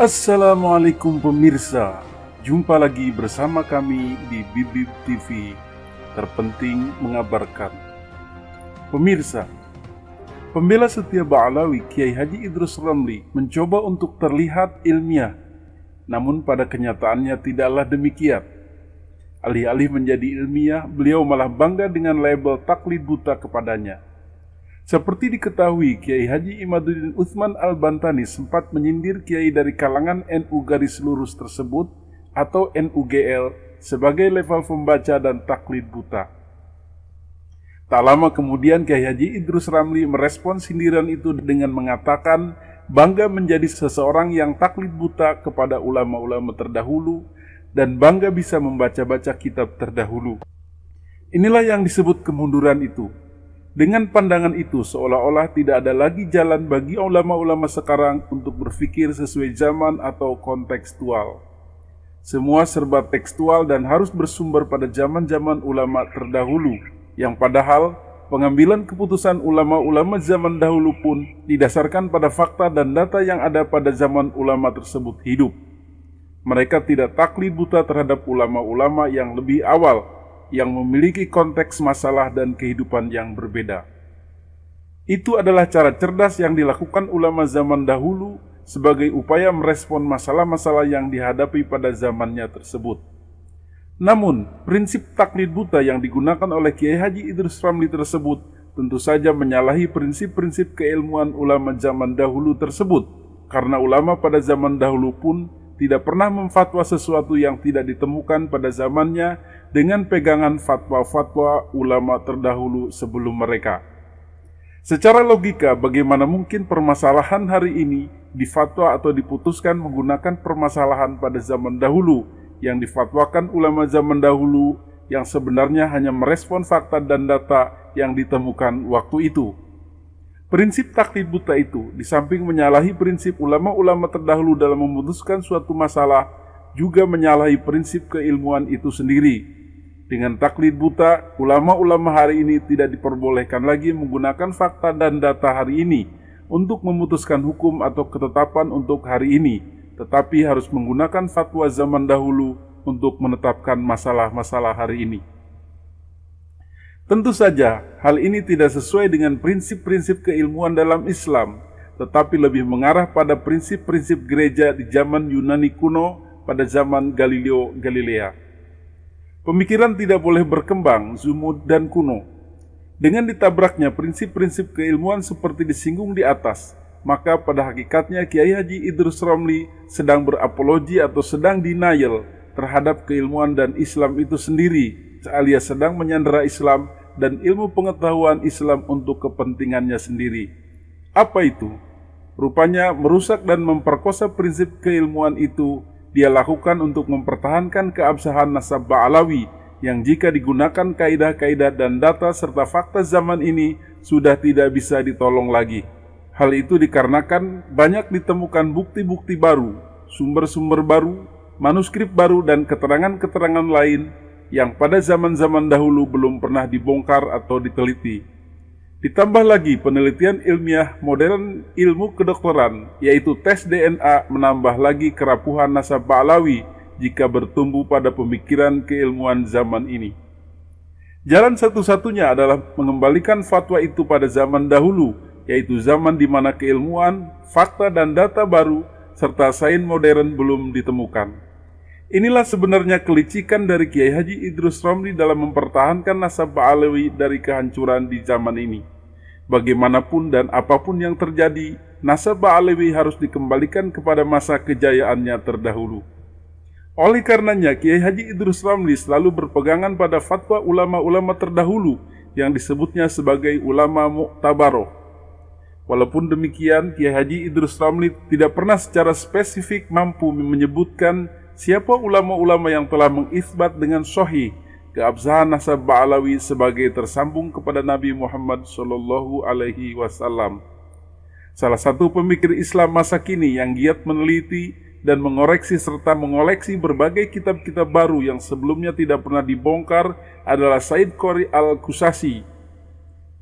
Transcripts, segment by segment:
Assalamualaikum pemirsa, jumpa lagi bersama kami di Bibib TV, terpenting mengabarkan. Pemirsa, pembela setia Ba'alawi Kiai Haji Idrus Ramli mencoba untuk terlihat ilmiah, namun pada kenyataannya tidaklah demikian. Alih-alih menjadi ilmiah, beliau malah bangga dengan label taklid buta kepadanya. Seperti diketahui, Kiai Haji Imaduddin Utsman Al-Bantani sempat menyindir kiai dari kalangan NU garis lurus tersebut atau NUGL sebagai level pembaca dan taklid buta. Tak lama kemudian Kiai Haji Idrus Ramli merespon sindiran itu dengan mengatakan bangga menjadi seseorang yang taklid buta kepada ulama-ulama terdahulu dan bangga bisa membaca-baca kitab terdahulu. Inilah yang disebut kemunduran itu. Dengan pandangan itu, seolah-olah tidak ada lagi jalan bagi ulama-ulama sekarang untuk berpikir sesuai zaman atau kontekstual. Semua serba tekstual dan harus bersumber pada zaman-zaman ulama terdahulu, yang padahal pengambilan keputusan ulama-ulama zaman dahulu pun didasarkan pada fakta dan data yang ada pada zaman ulama tersebut hidup. Mereka tidak taklid buta terhadap ulama-ulama yang lebih awal, yang memiliki konteks masalah dan kehidupan yang berbeda. Itu adalah cara cerdas yang dilakukan ulama zaman dahulu sebagai upaya merespon masalah-masalah yang dihadapi pada zamannya tersebut. Namun, prinsip taklid buta yang digunakan oleh Kiai Haji Idrus Ramli tersebut tentu saja menyalahi prinsip-prinsip keilmuan ulama zaman dahulu tersebut, karena ulama pada zaman dahulu pun tidak pernah memfatwa sesuatu yang tidak ditemukan pada zamannya dengan pegangan fatwa-fatwa ulama terdahulu sebelum mereka. Secara logika, bagaimana mungkin permasalahan hari ini difatwa atau diputuskan menggunakan permasalahan pada zaman dahulu yang difatwakan ulama zaman dahulu yang sebenarnya hanya merespon fakta dan data yang ditemukan waktu itu. Prinsip taklid buta itu, di samping menyalahi prinsip ulama-ulama terdahulu dalam memutuskan suatu masalah, juga menyalahi prinsip keilmuan itu sendiri. Dengan taklid buta, ulama-ulama hari ini tidak diperbolehkan lagi menggunakan fakta dan data hari ini untuk memutuskan hukum atau ketetapan untuk hari ini, tetapi harus menggunakan fatwa zaman dahulu untuk menetapkan masalah-masalah hari ini. Tentu saja, hal ini tidak sesuai dengan prinsip-prinsip keilmuan dalam Islam, tetapi lebih mengarah pada prinsip-prinsip gereja di zaman Yunani kuno pada zaman Galileo Galilea. Pemikiran tidak boleh berkembang, zumud dan kuno. Dengan ditabraknya prinsip-prinsip keilmuan seperti disinggung di atas, maka pada hakikatnya Kiai Haji Idrus Ramli sedang berapologi atau sedang denial terhadap keilmuan dan Islam itu sendiri, alias sedang menyandera Islam dan ilmu pengetahuan Islam untuk kepentingannya sendiri. Apa itu? Rupanya merusak dan memperkosa prinsip keilmuan itu dia lakukan untuk mempertahankan keabsahan nasab Ba'alawi yang jika digunakan kaidah-kaidah dan data serta fakta zaman ini sudah tidak bisa ditolong lagi. Hal itu dikarenakan banyak ditemukan bukti-bukti baru, sumber-sumber baru, manuskrip baru dan keterangan-keterangan lain yang pada zaman-zaman dahulu belum pernah dibongkar atau diteliti. Ditambah lagi penelitian ilmiah modern ilmu kedokteran, yaitu tes DNA menambah lagi kerapuhan nasab Ba'alawi jika bertumbuh pada pemikiran keilmuan zaman ini. Jalan satu-satunya adalah mengembalikan fatwa itu pada zaman dahulu, yaitu zaman di mana keilmuan, fakta dan data baru, serta sains modern belum ditemukan. Inilah sebenarnya kelicikan dari Kiai Haji Idrus Ramli dalam mempertahankan nasab Ba'alawi dari kehancuran di zaman ini. Bagaimanapun dan apapun yang terjadi, nasab Ba'alawi harus dikembalikan kepada masa kejayaannya terdahulu. Oleh karenanya, Kiai Haji Idrus Ramli selalu berpegangan pada fatwa ulama-ulama terdahulu yang disebutnya sebagai ulama mu'tabaroh. Walaupun demikian, Kiai Haji Idrus Ramli tidak pernah secara spesifik mampu menyebutkan siapa ulama-ulama yang telah mengisbat dengan sahih keabsahan nasab Ba'alawi sebagai tersambung kepada Nabi Muhammad SAW. Salah satu pemikir Islam masa kini yang giat meneliti dan mengoreksi serta mengoleksi berbagai kitab-kitab baru yang sebelumnya tidak pernah dibongkar adalah Said Qori Al-Qusasi.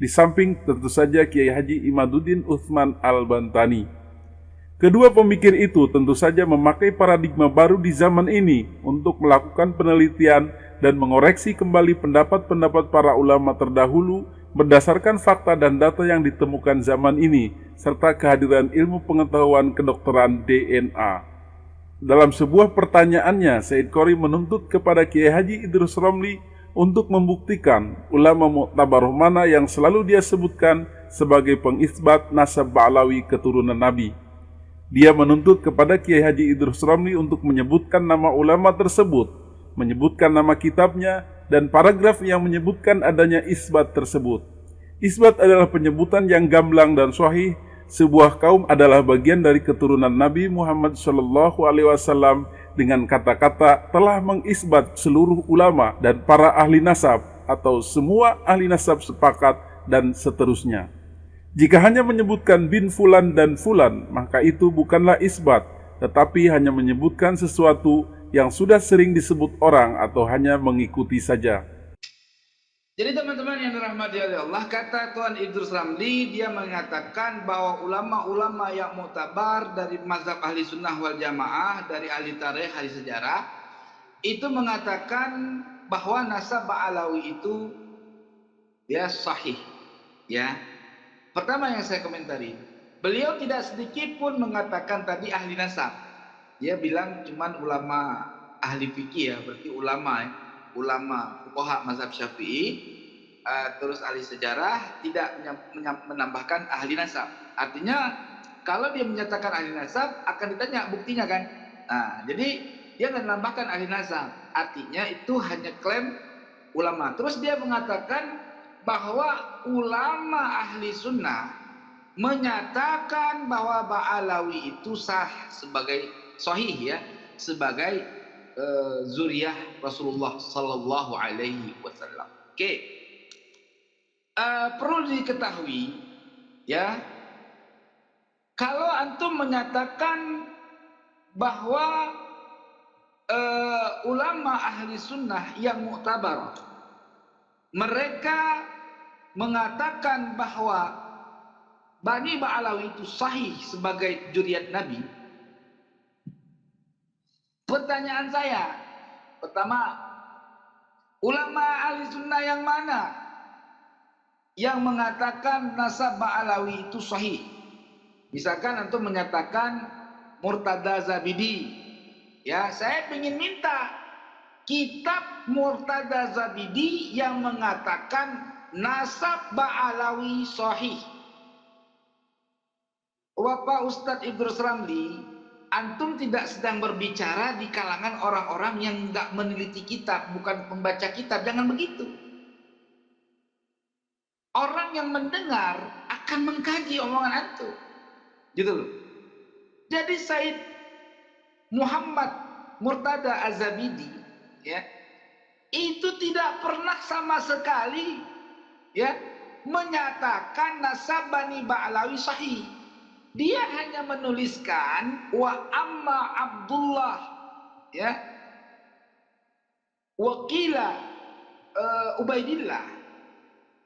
Di samping tentu saja Kiai Haji Imaduddin Utsman Al-Bantani. Kedua pemikir itu tentu saja memakai paradigma baru di zaman ini untuk melakukan penelitian dan mengoreksi kembali pendapat-pendapat para ulama terdahulu berdasarkan fakta dan data yang ditemukan zaman ini, serta kehadiran ilmu pengetahuan kedokteran DNA. Dalam sebuah pertanyaannya, Said Qori menuntut kepada Kiai Haji Idrus Ramli untuk membuktikan ulama muktabar mana yang selalu dia sebutkan sebagai pengisbat nasab Ba'alawi keturunan Nabi. Dia menuntut kepada Kiai Haji Idrus Ramli untuk menyebutkan nama ulama tersebut, menyebutkan nama kitabnya, dan paragraf yang menyebutkan adanya isbat tersebut. Isbat adalah penyebutan yang gamblang dan sahih. Sebuah kaum adalah bagian dari keturunan Nabi Muhammad SAW dengan kata-kata telah mengisbat seluruh ulama dan para ahli nasab atau semua ahli nasab sepakat dan seterusnya. Jika hanya menyebutkan bin fulan dan fulan, maka itu bukanlah isbat, tetapi hanya menyebutkan sesuatu yang sudah sering disebut orang atau hanya mengikuti saja. Jadi teman-teman yang dirahmati oleh Allah, kata Tuan Idrus Ramli, dia mengatakan bahwa ulama-ulama yang muktabar dari mazhab ahli sunnah wal jamaah, dari ahli tarikh, ahli sejarah, itu mengatakan bahwa nasab Ba'alawi itu ya sahih. Ya. Pertama yang saya komentari, beliau tidak sedikit pun mengatakan tadi ahli nasab. Dia bilang cuman ulama ahli fikih ya, berarti ulama fuqaha mazhab Syafi'i, terus ahli sejarah, tidak menambahkan ahli nasab. Artinya kalau dia menyatakan ahli nasab akan ditanya buktinya kan. Nah, jadi dia nggak menambahkan ahli nasab. Artinya itu hanya klaim ulama. Terus dia mengatakan bahwa ulama ahli sunnah menyatakan bahwa Ba'alawi itu sah sebagai sahih ya, sebagai zuriyah Rasulullah sallallahu alaihi wasallam. Oke. Perlu diketahui ya, kalau antum menyatakan bahwa ulama ahli sunnah yang muktabar mereka mengatakan bahwa Bani Ba'alawi itu sahih sebagai zuriat Nabi. Pertanyaan saya, pertama, ulama ahli sunnah yang mana yang mengatakan nasab Ba'alawi itu sahih? Misalkan antum menyatakan Murtada Zabidi, ya saya ingin minta kitab Murtada Zabidi yang mengatakan nasab Ba'alawi sahih. Bapak Ustadz Idrus Ramli, antum tidak sedang berbicara di kalangan orang-orang yang nggak meneliti kitab, bukan pembaca kitab. Jangan begitu. Orang yang mendengar akan mengkaji omongan antum, gitu loh. Jadi Said Muhammad Murtada Az-Zabidi, ya, itu tidak pernah sama sekali, ya, menyatakan nasab Bani Ba'alawi sahih. Dia hanya menuliskan wa amma Abdullah, ya, wakila Ubaidillah.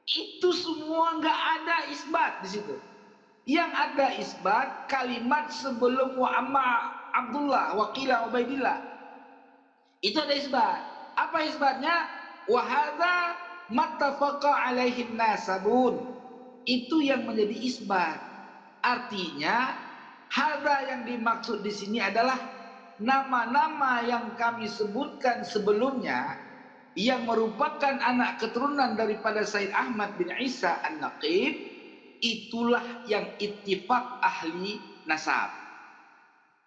Itu semua nggak ada isbat di situ. Yang ada isbat kalimat sebelum wa amma Abdullah wakila Ubaidillah. Itu ada isbat. Apa isbatnya? Wa hadza mattafaqa alaihi nasabun. Itu yang menjadi isbat. Artinya, hadza yang dimaksud di sini adalah nama-nama yang kami sebutkan sebelumnya yang merupakan anak keturunan daripada Said Ahmad bin Isa An-Naqib, itulah yang ittifaq ahli nasab.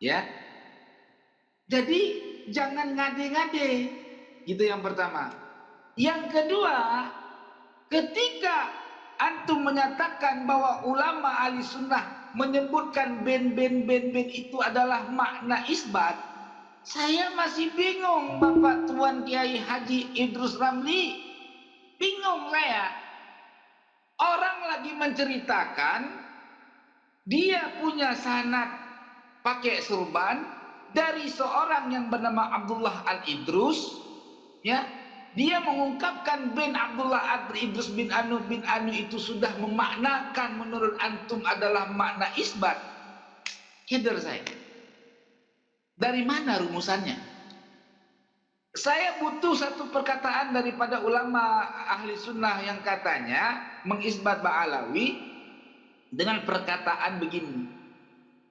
Ya. Jadi jangan ngade-ngade. Gitu yang pertama. Yang kedua, ketika antum menyatakan bahwa ulama ahli sunnah menyebutkan ben itu adalah makna isbat, saya masih bingung Bapak Tuan Kiai Haji Idrus Ramli. Bingung saya. Orang lagi menceritakan dia punya sanad pakai surban dari seorang yang bernama Abdullah Al-Idrus, ya. Dia mengungkapkan bin Abdullah Idrus bin Anu itu sudah memaknakan menurut antum adalah makna isbat. Header saya. Dari mana rumusannya? Saya butuh satu perkataan daripada ulama ahli sunnah yang katanya mengisbat Ba'alawi dengan perkataan begini.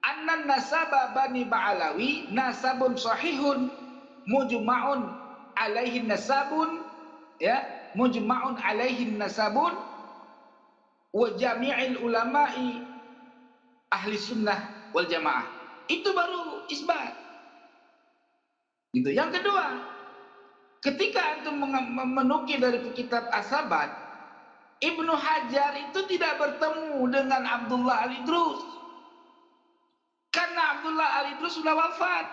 Annan nasaba bani Ba'alawi nasabun sahihun mujma'un alaihin nasabun, ya, mujma'un alaihin nasabun wa jami'il ulama'i ahli sunnah wal jamaah. Itu baru isbat. Gitu. Yang kedua, ketika antum menukil dari kitab As-Sabat, Ibnu Hajar itu tidak bertemu dengan Abdullah Al-Idrus. Karena Abdullah Al-Idrus sudah wafat.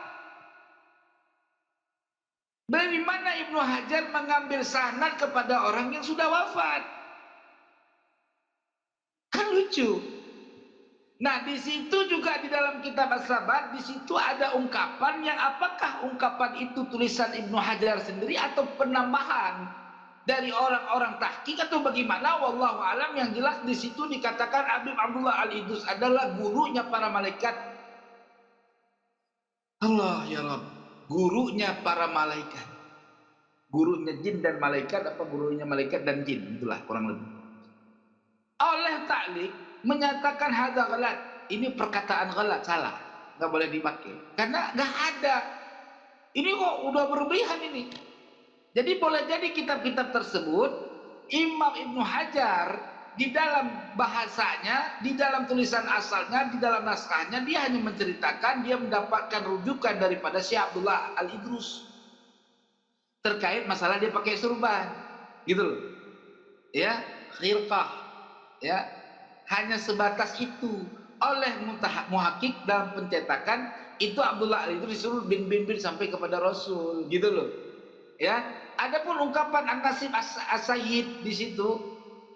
Dari mana Ibnu Hajar mengambil sanad kepada orang yang sudah wafat? Kan lucu. Nah, di situ juga di dalam kitab As-Sabat, di situ ada ungkapan yang apakah ungkapan itu tulisan Ibnu Hajar sendiri atau penambahan dari orang-orang tahqiq atau bagaimana? Wallahu alam. Yang jelas di situ dikatakan Habib Abdullah Al-Idrus adalah gurunya para malaikat. Allah ya Rabb, gurunya para malaikat. Gurunya jin dan malaikat, apa gurunya malaikat dan jin, itulah kurang lebih. Oleh ta'liq menyatakan hadza ghalat, ini perkataan ghalat, salah, nggak boleh dipakai karena nggak ada. Ini kok udah berlebihan ini. Jadi boleh jadi kitab-kitab tersebut Imam Ibnu Hajar di dalam bahasanya, di dalam tulisan asalnya, di dalam naskahnya dia hanya menceritakan dia mendapatkan rujukan daripada Syekh Abdullah Al-Idrus terkait masalah dia pakai surban, gitu loh, ya, khirqah, ya. Hanya sebatas itu. Oleh muhakik dalam pencetakan itu Abdullah itu disuruh bin sampai kepada Rasul, gitu loh, ya. Adapun ungkapan An-Nasib As-Sayyid di situ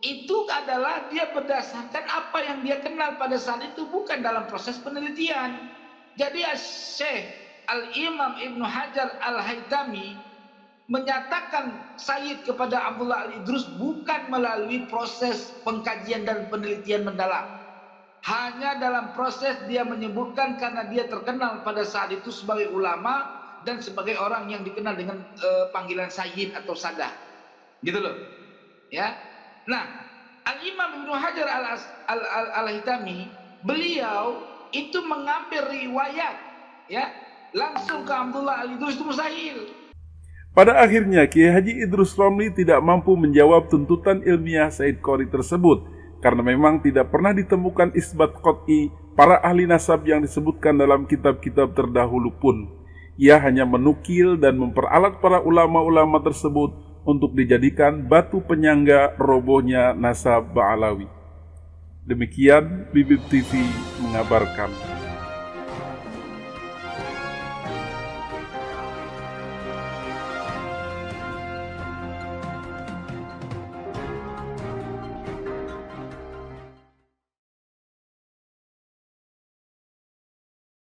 itu adalah dia berdasarkan apa yang dia kenal pada saat itu, bukan dalam proses penelitian. Jadi Syekh Al-Imam Ibnu Hajar Al-Haytami menyatakan Sayyid kepada Abdullah Al-Idrus bukan melalui proses pengkajian dan penelitian mendalam. Hanya dalam proses dia menyebutkan karena dia terkenal pada saat itu sebagai ulama dan sebagai orang yang dikenal dengan panggilan Sayyid atau Sadah. Gitu loh. Ya. Nah, Al-Imam Ibnu Hajar Al-Haytami, beliau itu mengambil riwayat, ya, langsung ke Abdullah Al-Idrus itu mustahil. Pada akhirnya, Kiai Haji Idrus Romli tidak mampu menjawab tuntutan ilmiah Said Qori tersebut karena memang tidak pernah ditemukan isbat qot'i para ahli nasab yang disebutkan dalam kitab-kitab terdahulu pun. Ia hanya menukil dan memperalat para ulama-ulama tersebut untuk dijadikan batu penyangga robohnya nasab Ba'alawi. Demikian Bibib TV mengabarkan.